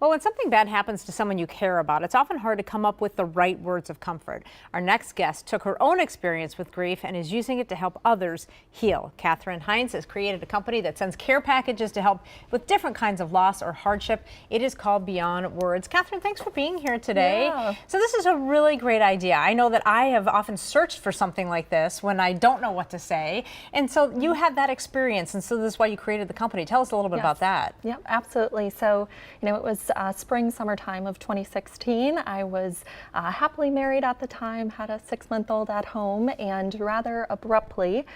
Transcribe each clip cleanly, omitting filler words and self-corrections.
Well, when something bad happens to someone you care about, it's often hard to come up with the right words of comfort. Our next guest took her own experience with grief and is using it to help others heal. Catherine Hines has created a company that sends care packages to help with different kinds of loss or hardship. It is called Beyond Words. Catherine, thanks for being here today. Yeah. So this is a really great idea. I know that I have often searched for something like this when I don't know what to say. And so you had that experience, and so this is why you created the company. Tell us a little bit about that. Yep, absolutely. So, it was spring, summertime of 2016. I was happily married at the time, had a 6-month-old at home, and rather abruptly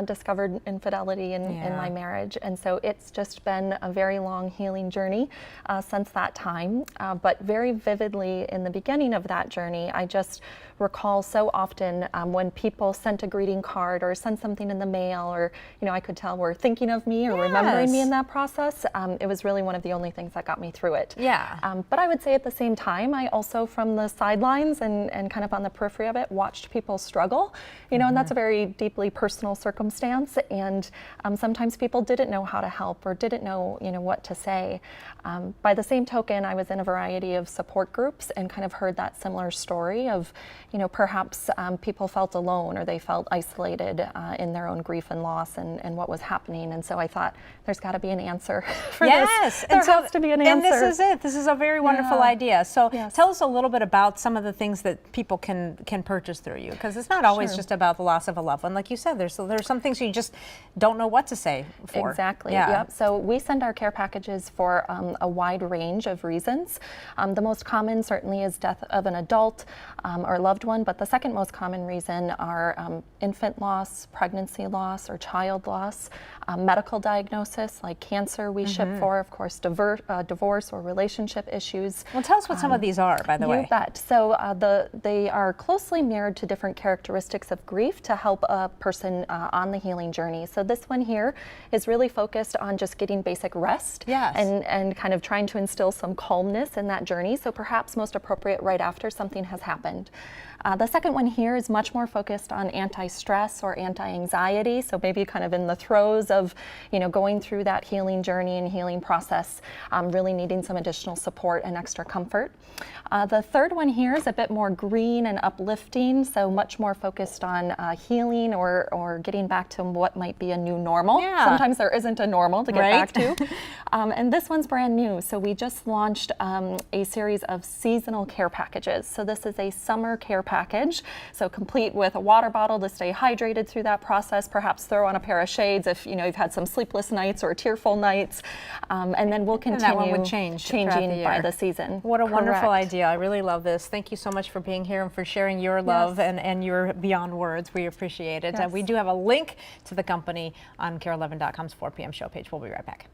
discovered infidelity in my marriage. And so it's just been a very long healing journey since that time. But very vividly in the beginning of that journey, I just recall so often when people sent a greeting card or sent something in the mail, or I could tell were thinking of me or remembering me in that process. It was really one of the only things that got me through it. Yeah. But I would say at the same time, I also from the sidelines and kind of on the periphery of it, watched people struggle, and that's a very deeply personal circumstance. And sometimes people didn't know how to help or didn't know, what to say. By the same token, I was in a variety of support groups and kind of heard that similar story of, perhaps people felt alone or they felt isolated in their own grief and loss and what was happening. And so I thought there's got to be an answer for this. There has to be an answer. And this is it. This is a very wonderful idea. So tell us a little bit about some of the things that people can purchase through you, because it's not always just about the loss of a loved one. Like you said, there's some things you just don't know what to say for. Exactly. Yeah. Yep. So we send our care packages for a wide range of reasons. The most common certainly is death of an adult or loved one, but the second most common reason are infant loss, pregnancy loss, or child loss, medical diagnosis like cancer we ship for, of course, divorce or relationship issues. Well, tell us what some of these are, by the way. You bet. So they are closely mirrored to different characteristics of grief to help a person on the healing journey. So this one here is really focused on just getting basic rest and kind of trying to instill some calmness in that journey. So perhaps most appropriate right after something has happened. The second one here is much more focused on anti-stress or anti-anxiety. So maybe kind of in the throes of, going through that healing journey and healing process, really needing some additional support and extra comfort. The third one here is a bit more green and uplifting, so much more focused on healing or getting back to what might be a new normal. Yeah. Sometimes there isn't a normal to get back to. And this one's brand new. So we just launched a series of seasonal care packages. So this is a summer care package, so complete with a water bottle to stay hydrated through that process, perhaps throw on a pair of shades if you've had some sleepless nights or tearful nights, and then we'll continue that one would changing by the season. What a wonderful idea. I really love this. Thank you so much for being here and for sharing your love and your Beyond Words. We appreciate it. We do have a link to the company on KARE11.com's 4 p.m. show page. We'll be right back.